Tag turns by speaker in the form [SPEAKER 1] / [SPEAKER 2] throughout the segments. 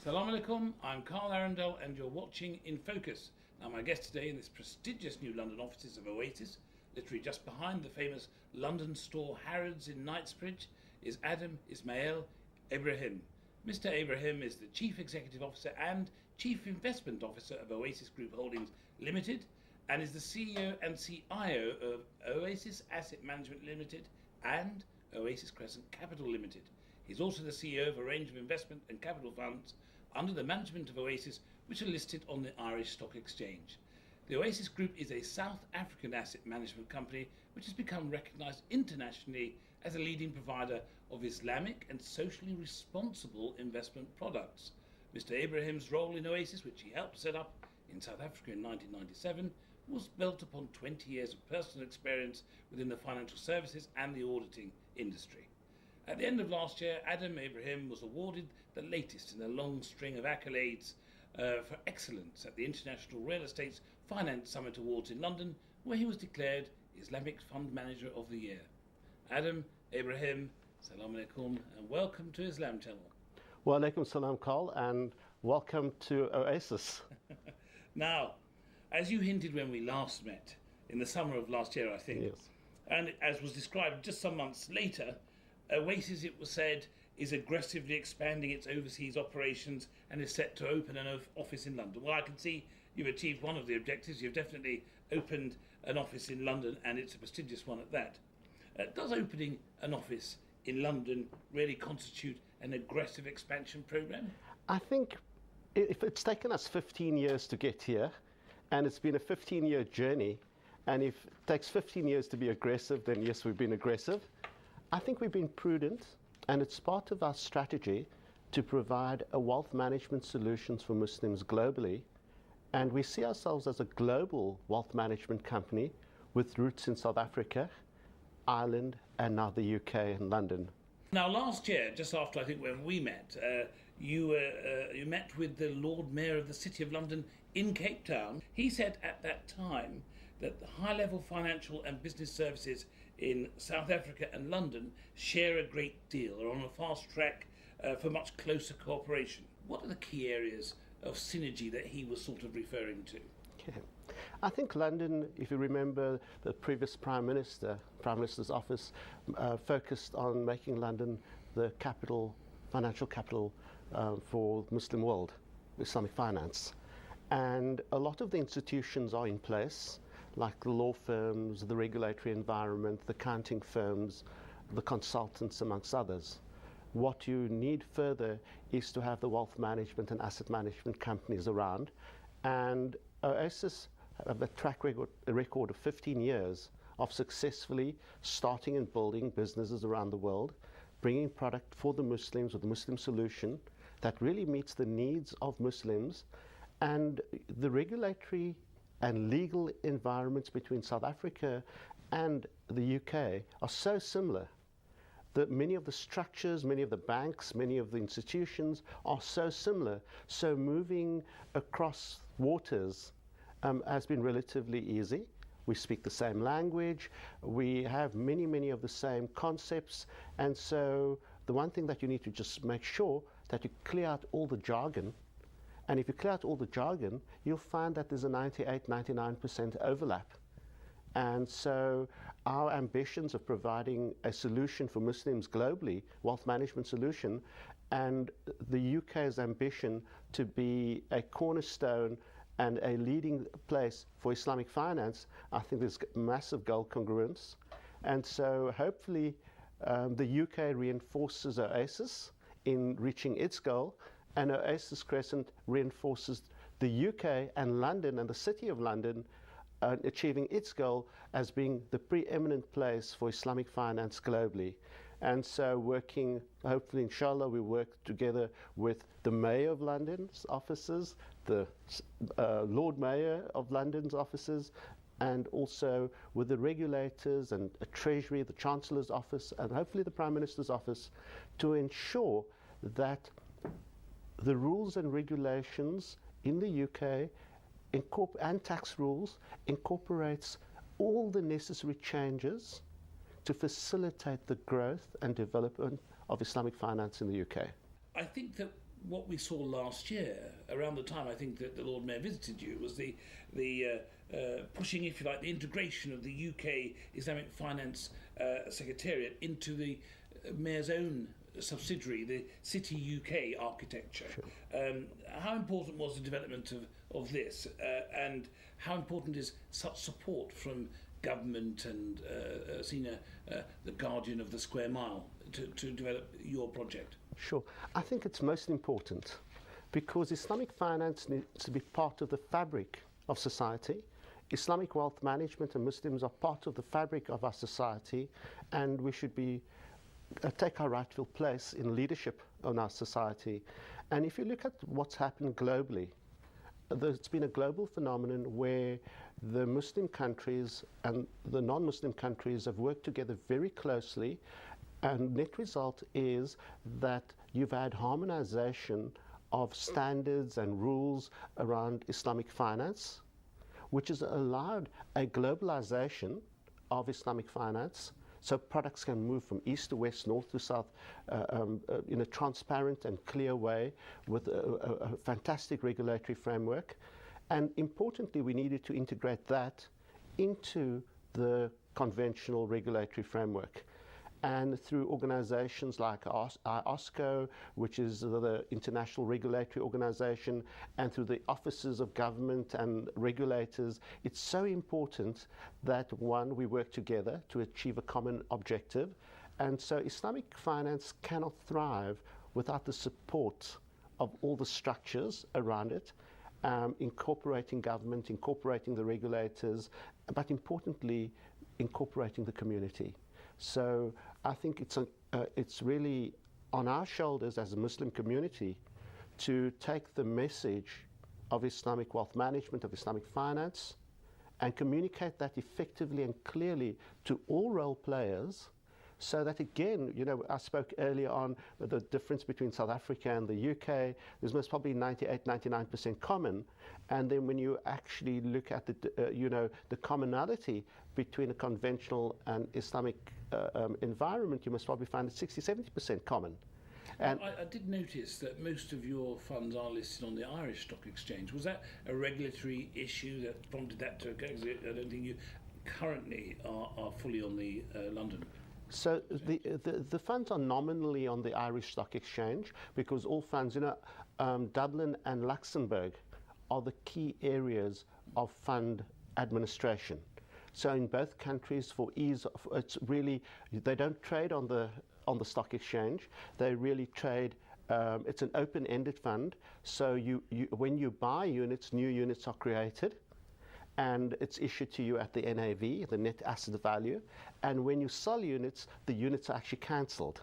[SPEAKER 1] Assalamu alaikum, I'm Carl Arundel and you're watching InFocus. Now my guest today in this prestigious new London offices of Oasis, literally just behind the famous London store Harrods in Knightsbridge, is Adam Ebrahim. Mr. Ebrahim is the Chief Executive Officer and Chief Investment Officer of Oasis Group Holdings Limited and is the CEO and CIO of Oasis Asset Management Limited and Oasis Crescent Capital Limited. He's also the CEO of a range of investment and capital funds under the management of Oasis, which are listed on the Irish Stock Exchange. The Oasis Group is a South African asset management company which has become recognised internationally as a leading provider of Islamic and socially responsible investment products. Mr. Ebrahim's role in Oasis, which he helped set up in South Africa in 1997, was built upon 20 years of personal experience within the financial services and the auditing industry. At the end of last year, Adam Ebrahim was awarded the latest in a long string of accolades for excellence at the International Real Estate Finance Summit Awards in London, where he was declared Islamic Fund Manager of the Year. Adam Ebrahim, Assalamu alaikum, and welcome to Islam Channel.
[SPEAKER 2] Wa alaikum salam, Carl, and welcome to Oasis.
[SPEAKER 1] Now, as you hinted when we last met, in the summer of last year, I think,
[SPEAKER 2] Yes.
[SPEAKER 1] and as was described just some months later, Oasis, it was said, is aggressively expanding its overseas operations and is set to open an office in London. Well, I can see you've achieved one of the objectives. You've definitely opened an office in London, and it's a prestigious one at that. Does opening an office in London really constitute an aggressive expansion program?
[SPEAKER 2] I think if it's taken us 15 years to get here, and it's been a 15-year journey, and if it takes 15 years to be aggressive, then yes, we've been aggressive. I think we've been prudent, and it's part of our strategy to provide a wealth management solutions for Muslims globally. And we see ourselves as a global wealth management company with roots in South Africa, Ireland, and now the UK and London.
[SPEAKER 1] Now, last year, just after I think when we met, you met with the Lord Mayor of the City of London in Cape Town. He said at that time that the high-level financial and business services in South Africa and London share a great deal, are on a fast track for much closer cooperation. What are the key areas of synergy that he was sort of referring to?
[SPEAKER 2] Okay. I think London, if you remember, the previous Prime Minister's office focused on making London the financial capital for the Muslim world, Islamic finance. And a lot of the institutions are in place, like the law firms, the regulatory environment, the accounting firms, the consultants, amongst others. What you need further is to have the wealth management and asset management companies around. And Oasis have a track record of 15 years of successfully starting and building businesses around the world, bringing product for the Muslims with the Muslim solution that really meets the needs of Muslims. And the regulatory and legal environments between South Africa and the UK are so similar that many of the structures, many of the banks, many of the institutions are so similar. So moving across waters has been relatively easy. We speak the same language. We have many of the same concepts. And so the one thing that you need to just make sure that you clear out all the jargon. And if you clear out all the jargon, you'll find that there's a 98-99% overlap. And so our ambitions of providing a solution for Muslims globally, wealth management solution, and the UK's ambition to be a cornerstone and a leading place for Islamic finance, I think there's massive goal congruence. And so hopefully the UK reinforces Oasis in reaching its goal, and Oasis Crescent reinforces the UK and London and the City of London achieving its goal as being the preeminent place for Islamic finance globally. And so working, hopefully, inshallah, we work together with the Mayor of London's offices, the Lord Mayor of London's offices, and also with the regulators and the Treasury, the Chancellor's office, and hopefully the Prime Minister's office, to ensure that the rules and regulations in the UK and tax rules incorporates all the necessary changes to facilitate the growth and development of Islamic finance in the UK.
[SPEAKER 1] I think that what we saw last year, around the time I think that the Lord Mayor visited you, was the pushing, if you like, the integration of the UK Islamic Finance Secretariat into the Mayor's own subsidiary, the City UK architecture.
[SPEAKER 2] Sure.
[SPEAKER 1] How important was the development of this, and how important is such support from government and senior, the guardian of the square mile, to develop your project?
[SPEAKER 2] Sure. I think it's most important because Islamic finance needs to be part of the fabric of society. Islamic wealth management and Muslims are part of the fabric of our society, and we should be take our rightful place in leadership on our society. And if you look at what's happened globally, there's been a global phenomenon where the Muslim countries and the non-Muslim countries have worked together very closely, and net result is that you've had harmonization of standards and rules around Islamic finance, which has allowed a globalization of Islamic finance, so products can move from east to west, north to south, in a transparent and clear way with a fantastic regulatory framework. And importantly, we needed to integrate that into the conventional regulatory framework. And through organizations like IOSCO, which is the International Regulatory Organization, and through the offices of government and regulators, it's so important that, one, we work together to achieve a common objective. And so Islamic finance cannot thrive without the support of all the structures around it, incorporating government, incorporating the regulators, but importantly, incorporating the community. So I think it's really on our shoulders as a Muslim community to take the message of Islamic wealth management, of Islamic finance, and communicate that effectively and clearly to all role players, so that, again, you know, I spoke earlier on the difference between South Africa and the UK. There's most probably 98-99% common, and then when you actually look at the commonality between a conventional and Islamic environment, you must probably find it 60-70% common.
[SPEAKER 1] And I did notice that most of your funds are listed on the Irish Stock Exchange. Was that a regulatory issue that prompted that to occur? Because I don't think you currently are fully on the London.
[SPEAKER 2] So the funds are nominally on the Irish Stock Exchange because all funds, Dublin and Luxembourg are the key areas of fund administration. So in both countries, for ease of, it's really, they don't trade on the stock exchange. They really trade. It's an open-ended fund. So when you buy units, new units are created, and it's issued to you at the NAV, the net asset value. And when you sell units, the units are actually cancelled.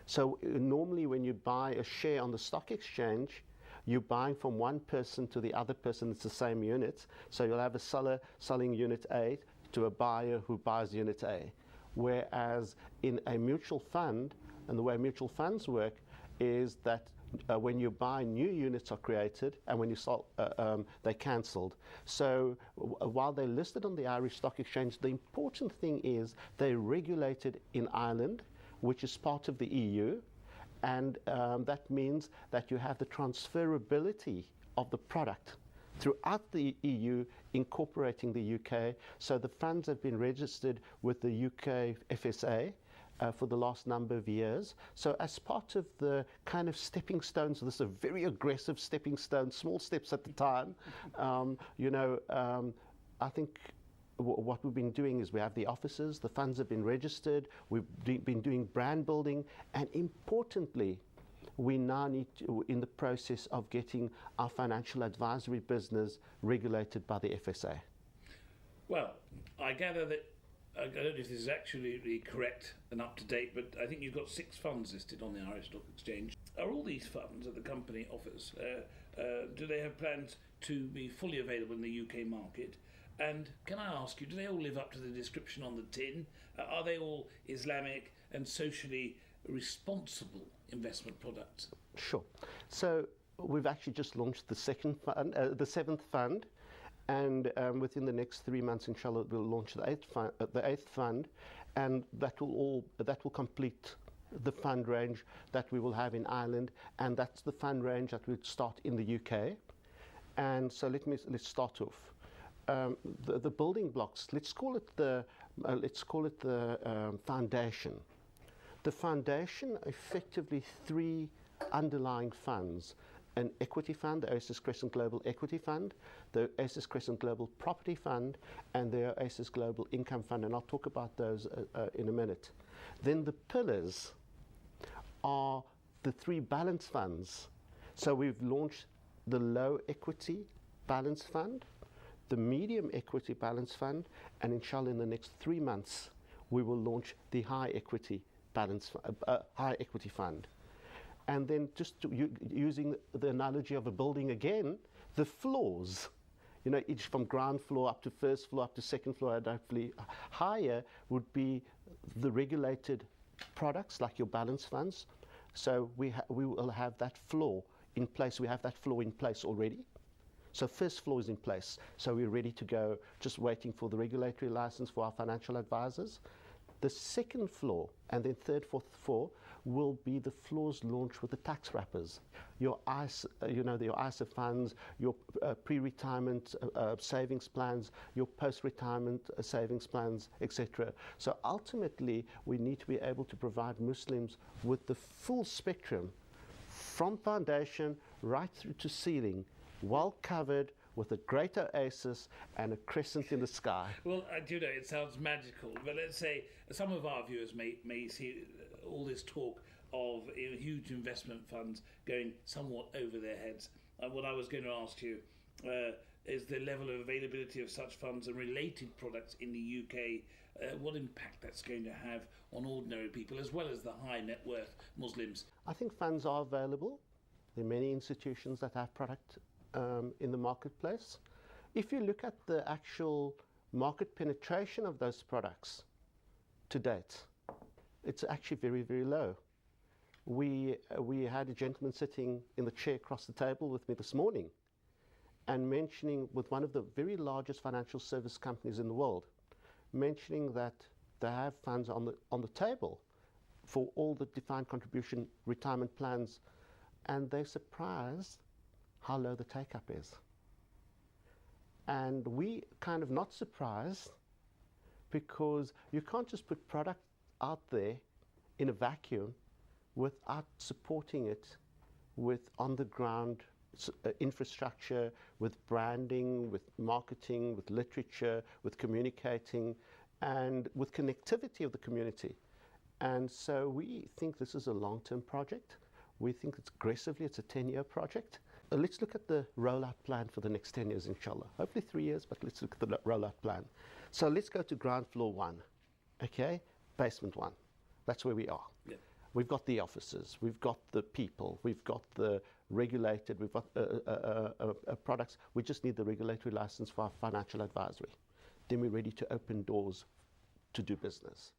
[SPEAKER 2] So normally when you buy a share on the stock exchange, you're buying from one person to the other person. It's the same unit. So you'll have a seller selling unit A to a buyer who buys unit A. Whereas in a mutual fund, and the way mutual funds work is that when you buy, new units are created, and when you sell, they're cancelled. So while they're listed on the Irish Stock Exchange, the important thing is they're regulated in Ireland, which is part of the EU, and that means that you have the transferability of the product throughout the EU, incorporating the UK. So the funds have been registered with the UK FSA for the last number of years. So as part of the kind of stepping stones, this is a very aggressive stepping stone, small steps at the time, I think what we've been doing is we have the offices, the funds have been registered, we've been doing brand building, and importantly, we now need to, in the process of getting our financial advisory business regulated by the FSA.
[SPEAKER 1] Well, I gather that, I don't know if this is actually correct and up to date, but I think you've got 6 funds listed on the Irish Stock Exchange. Are all these funds that the company offers, do they have plans to be fully available in the UK market? And can I ask you, do they all live up to the description on the tin? Are they all Islamic and socially responsible investment products?
[SPEAKER 2] Sure. So we've actually just launched the second fund, the 7th fund, and within the next 3 months, inshallah, we'll launch the 8th fund, and that will complete the fund range that we will have in Ireland, and that's the fund range that will start in the UK. And so let's start off. The building blocks. Let's call it the foundation. The foundation, effectively three underlying funds: an equity fund, the Oasis Crescent Global Equity Fund, the Oasis Crescent Global Property Fund, and the Oasis Global Income Fund, and I'll talk about those in a minute. Then the pillars are the three balance funds. So we've launched the low equity balance fund, the medium equity balance fund, and inshallah in the next 3 months we will launch the high equity fund. And then using the analogy of a building again, the floors, each from ground floor up to first floor up to second floor and hopefully higher would be the regulated products like your balance funds. So we will have that floor in place. We have that floor in place already. So first floor is in place. So we're ready to go, just waiting for the regulatory license for our financial advisors. The second floor and then third, fourth floor will be the floors launched with the tax wrappers. Your your ISA funds, your pre-retirement savings plans, your post-retirement savings plans, etc. So ultimately, we need to be able to provide Muslims with the full spectrum from foundation right through to ceiling, well covered, with a great oasis and a crescent in the sky.
[SPEAKER 1] Well, I do know it sounds magical, but let's say some of our viewers may see all this talk of huge investment funds going somewhat over their heads. What I was going to ask you is the level of availability of such funds and related products in the UK, what impact that's going to have on ordinary people as well as the high net worth Muslims.
[SPEAKER 2] I think funds are available. There are many institutions that have product in the marketplace. If you look at the actual market penetration of those products to date, it's actually very, very low. We had a gentleman sitting in the chair across the table with me this morning and mentioning with one of the very largest financial service companies in the world, mentioning that they have funds on the table for all the defined contribution retirement plans, and they're surprised how low the take-up is. And we kind of not surprised, because you can't just put product out there in a vacuum without supporting it with on-the-ground infrastructure, with branding, with marketing, with literature, with communicating, and with connectivity of the community. And so we think this is a long-term project. We think it's a 10-year project. Let's look at the rollout plan for the next 10 years, inshallah. Hopefully 3 years, but let's look at the rollout plan. So let's go to ground floor 1, okay? Basement 1. That's where we are. Yeah. We've got the offices, we've got the people, we've got the regulated, we've got products. We just need the regulatory license for our financial advisory. Then we're ready to open doors to do business.